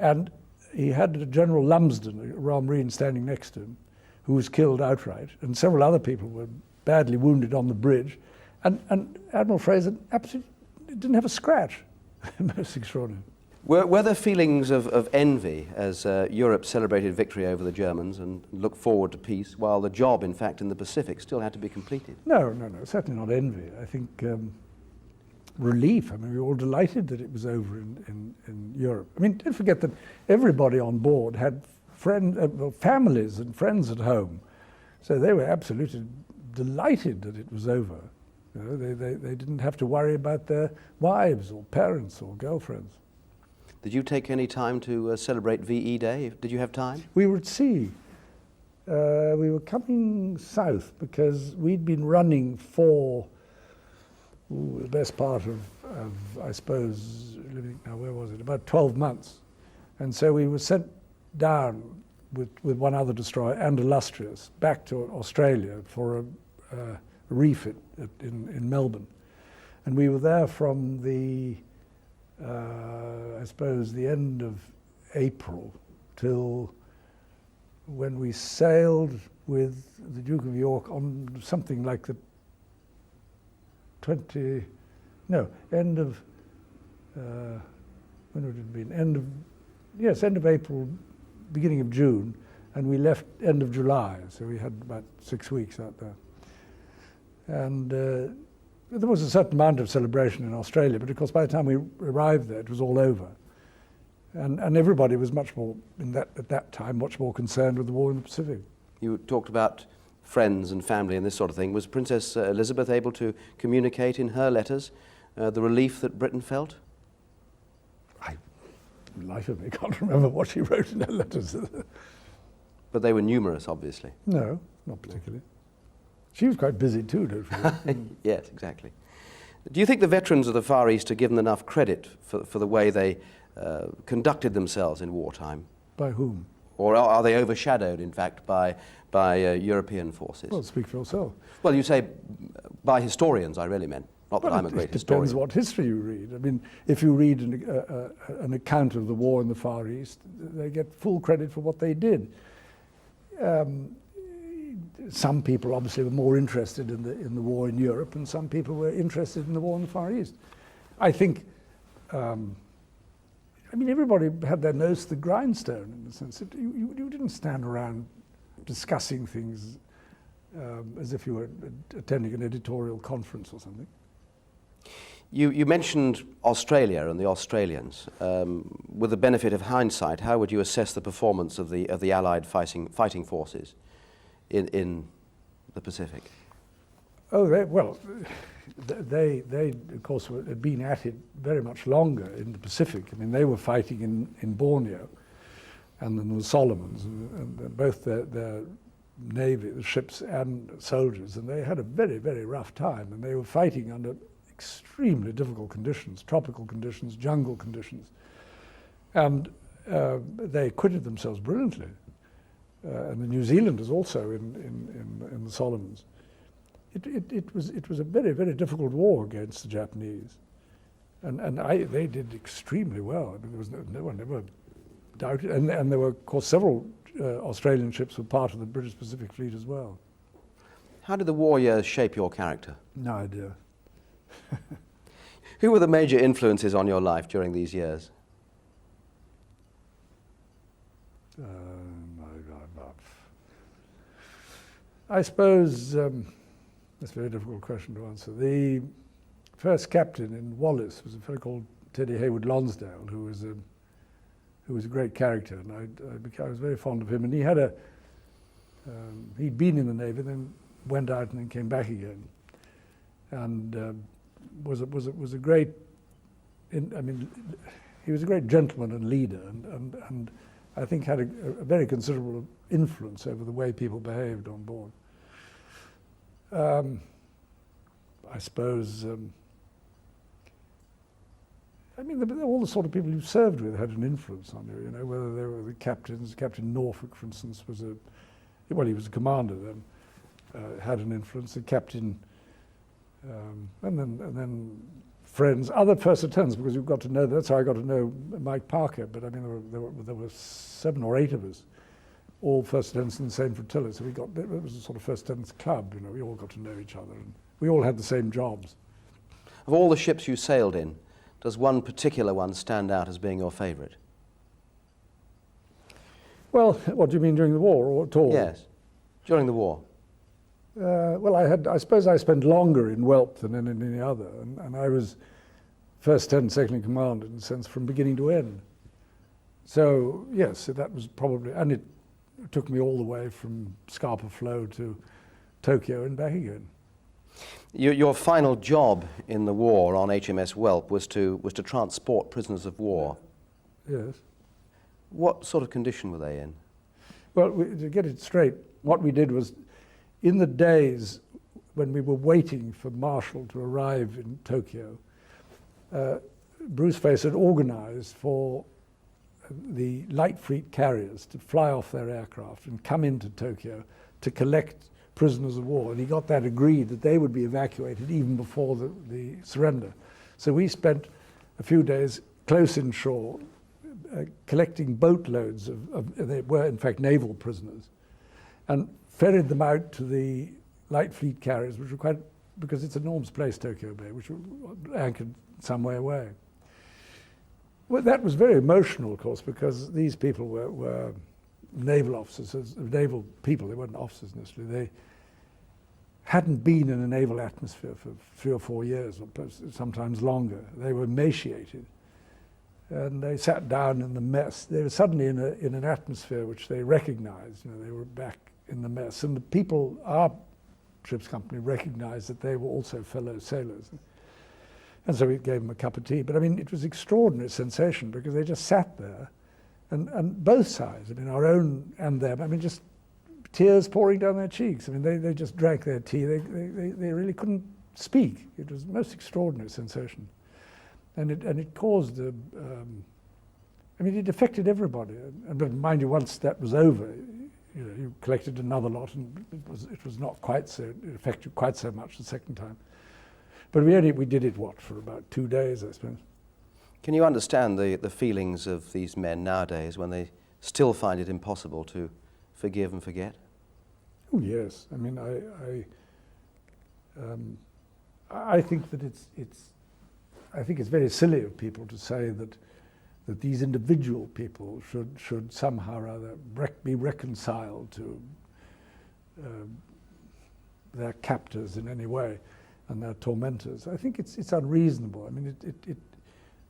And he had General Lumsden, a Royal Marine, standing next to him, who was killed outright, and several other people were badly wounded on the bridge. And Admiral Fraser absolutely didn't have a scratch. Most extraordinary. Were there feelings of envy as Europe celebrated victory over the Germans and looked forward to peace, while the job, in fact, in the Pacific still had to be completed? No, certainly not envy. I think relief. I mean, we were all delighted that it was over in Europe. I mean, don't forget that everybody on board had families and friends at home, so they were absolutely delighted that it was over. You know, they didn't have to worry about their wives or parents or girlfriends. Did you take any time to celebrate VE Day? Did you have time? We were at sea. We were coming south because we'd been running for the best part of I suppose, where was it? About 12 months. And so we were sent down with one other destroyer and Illustrious back to Australia for a refit in Melbourne. And we were there from the I suppose the end of April till when we sailed with the Duke of York on something like the end of when would it have been? End of April, beginning of June, and we left end of July, so we had about 6 weeks out there. And there was a certain amount of celebration in Australia, but of course by the time we arrived there, it was all over. And everybody was much more, at that time, much more concerned with the war in the Pacific. You talked about friends and family and this sort of thing. Was Princess Elizabeth able to communicate in her letters the relief that Britain felt? I, life of me, can't remember what she wrote in her letters. But they were numerous, obviously. No, not particularly. She was quite busy too, don't you forget? Yes, exactly. Do you think the veterans of the Far East are given enough credit for the way they conducted themselves in wartime? By whom? Or are they overshadowed, in fact, by European forces? Well, speak for yourself. Well, you say by historians, I really meant. Not that I'm a great historian. It depends what history you read. I mean, if you read an account of the war in the Far East, they get full credit for what they did. Some people obviously were more interested in the war in Europe, and some people were interested in the war in the Far East. I think, I mean, everybody had their nose to the grindstone in the sense that you didn't stand around discussing things as if you were attending an editorial conference or something. You mentioned Australia and the Australians. With the benefit of hindsight, how would you assess the performance of the Allied fighting forces in the Pacific? Oh, they of course had been at it very much longer in the Pacific. I mean, they were fighting in Borneo and in the Solomons, and both their navy, the ships and soldiers, and they had a very, very rough time, and they were fighting under extremely difficult conditions, tropical conditions, jungle conditions, and they acquitted themselves brilliantly. And the New Zealanders also in the Solomons. It was a very, very difficult war against the Japanese, and they did extremely well. I mean, there was no one ever doubted, and there were, of course, several Australian ships were part of the British Pacific Fleet as well. How did the war years shape your character? No idea. Who were the major influences on your life during these years? I suppose that's a very difficult question to answer. The first captain in Wallis was a fellow called Teddy Hayward Lonsdale, who was a great character, and I was very fond of him. And he had he'd been in the Navy, then went out and then came back again, and was a great. I mean, he was a great gentleman and leader, and I think had a very considerable influence over the way people behaved on board. I suppose, I mean, all the sort of people you served with had an influence on you, whether they were the captains. Captain Norfolk, for instance, he was a commander then, had an influence. The captain, and then friends, other first lieutenants, because you've got to know, that's how I got to know Mike Parker, but I mean, there were 7 or 8 of us, all first lieutenants in the same flotilla, so it was a sort of first lieutenants club, you know, we all got to know each other, and we all had the same jobs. Of all the ships you sailed in, does one particular one stand out as being your favourite? Well, what do you mean, during the war, or at all? Yes, during the war. Well, I suppose I spent longer in Whelp than in any other, and I was first lieutenant, second in command, in a sense, from beginning to end. So, yes, that was probably, and it took me all the way from Scapa Flow to Tokyo and back again. Your final job in the war on HMS Whelp was to transport prisoners of war. Yes. What sort of condition were they in? Well, to get it straight, what we did was, in the days when we were waiting for Marshall to arrive in Tokyo, Bruce Face had organized for the light fleet carriers to fly off their aircraft and come into Tokyo to collect prisoners of war. And he got that agreed that they would be evacuated even before the surrender. So we spent a few days close inshore collecting boatloads of, they were in fact naval prisoners, and ferried them out to the light fleet carriers, which were quite, because it's an enormous place, Tokyo Bay, which were anchored some way away. Well, that was very emotional, of course, because these people were naval officers, naval people, they weren't officers necessarily. They hadn't been in a naval atmosphere for 3 or 4 years, or sometimes longer. They were emaciated. And they sat down in the mess. They were suddenly in an atmosphere which they recognized. You know, they were back in the mess. And the people, our ship's company, recognized that they were also fellow sailors. And so we gave them a cup of tea. But I mean, it was an extraordinary sensation because they just sat there, and both sides, I mean, our own and them, I mean, just tears pouring down their cheeks. I mean, they just drank their tea. They really couldn't speak. It was the most extraordinary sensation. And it caused, I mean, it affected everybody. But mind you, once that was over, you know, you collected another lot, and it was not quite so, it affected quite so much the second time. But we did it, what, for about 2 days, I suppose. Can you understand the feelings of these men nowadays when they still find it impossible to forgive and forget? Oh yes, I mean, I think that I think it's very silly of people to say that these individual people should somehow or other be reconciled to their captors in any way and their tormentors. I think it's unreasonable. I mean,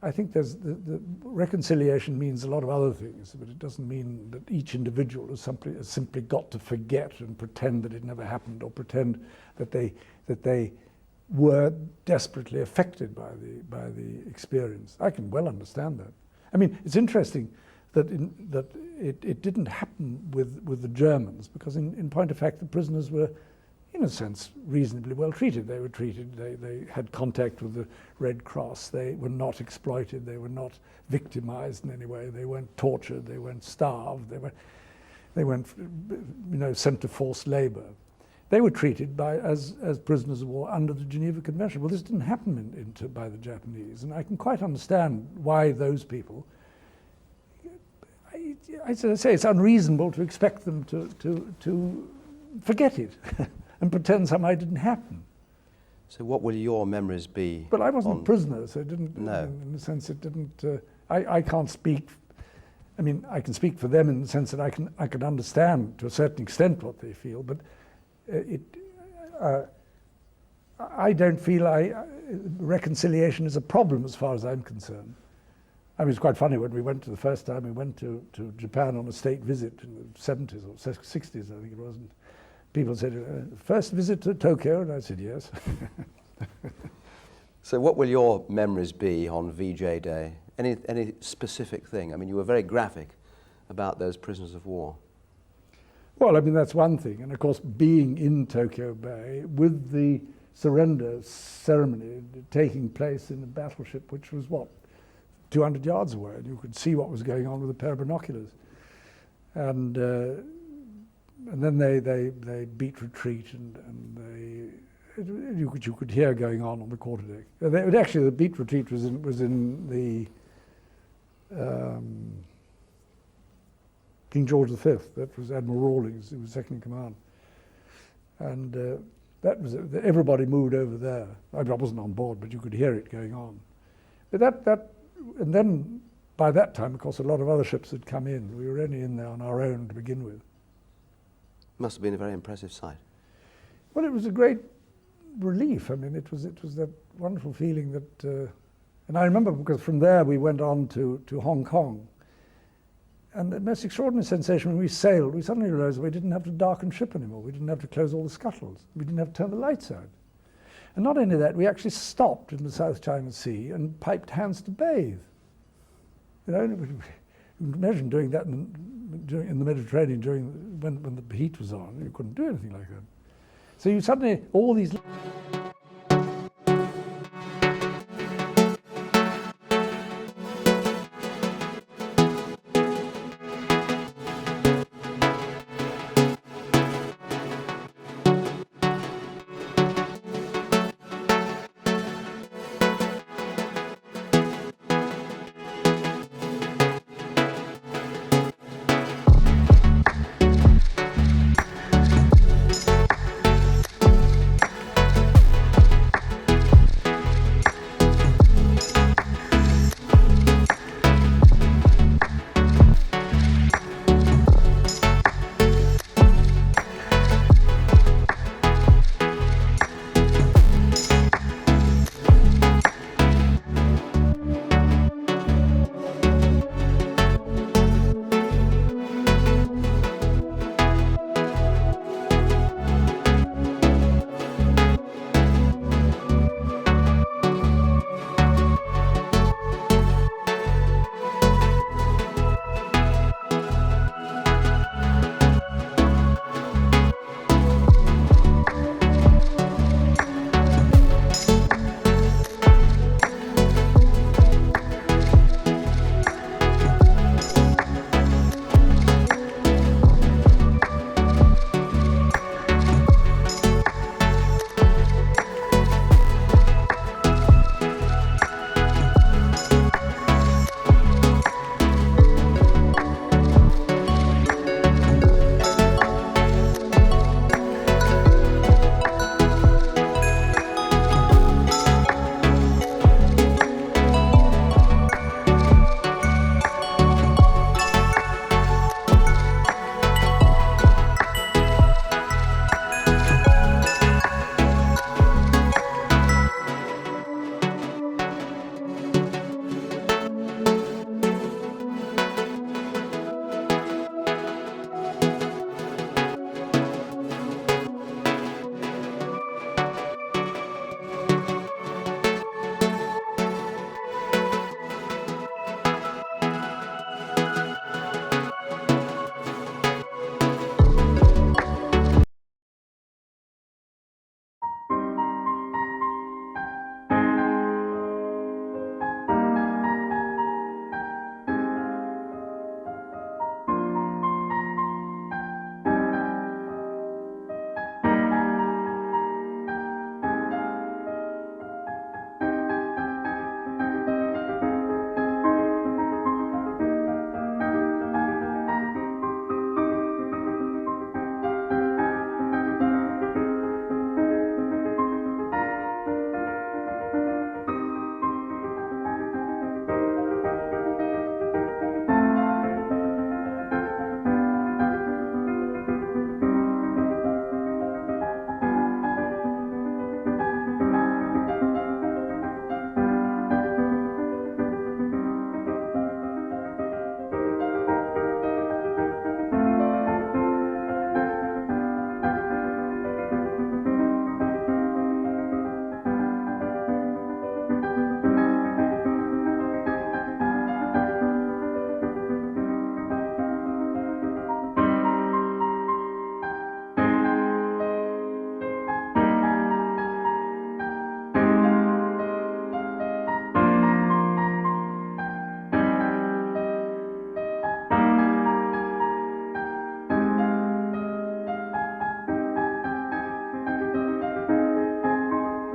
I think the reconciliation means a lot of other things, but it doesn't mean that each individual has simply got to forget and pretend that it never happened, or pretend that they were desperately affected by the experience. I can well understand that. I mean, it's interesting that it didn't happen with the Germans, because in point of fact the prisoners were, in a sense, reasonably well treated. They were treated, they had contact with the Red Cross, they were not exploited, they were not victimized in any way, they weren't tortured, they weren't starved, they weren't sent to forced labor. They were treated as prisoners of war under the Geneva Convention. Well, this didn't happen by the Japanese, and I can quite understand why those people, I say it's unreasonable to expect them to forget it and pretend somehow it didn't happen. So what will your memories be? But I wasn't a prisoner, so it didn't, no. In the sense it didn't, I can't speak, I mean, I can speak for them in the sense that I can understand to a certain extent what they feel, but I don't feel reconciliation is a problem as far as I'm concerned. I mean, it's quite funny, when we went the first time, we went to Japan on a state visit in the 70s or 60s, I think it was, and people said, first visit to Tokyo, and I said, yes. So what will your memories be on VJ Day? Any specific thing? I mean, you were very graphic about those prisoners of war. Well, I mean, that's one thing. And of course, being in Tokyo Bay with the surrender ceremony taking place in a battleship which was, 200 yards away, and you could see what was going on with a pair of binoculars. And then they beat retreat, and you could hear going on the quarterdeck. Actually, the beat retreat was in the King George V. That was Admiral Rawlings, who was second in command, and that was everybody moved over there. I wasn't on board, but you could hear it going on. But and then by that time, of course, a lot of other ships had come in. We were only in there on our own to begin with. Must have been a very impressive sight. Well, it was a great relief. I mean, it was that wonderful feeling that, and I remember because from there we went on to Hong Kong. And the most extraordinary sensation when we sailed, we suddenly realized we didn't have to darken ship anymore. We didn't have to close all the scuttles. We didn't have to turn the lights out. And not only that, we actually stopped in the South China Sea and piped hands to bathe. You know, imagine doing that in the Mediterranean when the heat was on. You couldn't do anything like that. So you suddenly, all these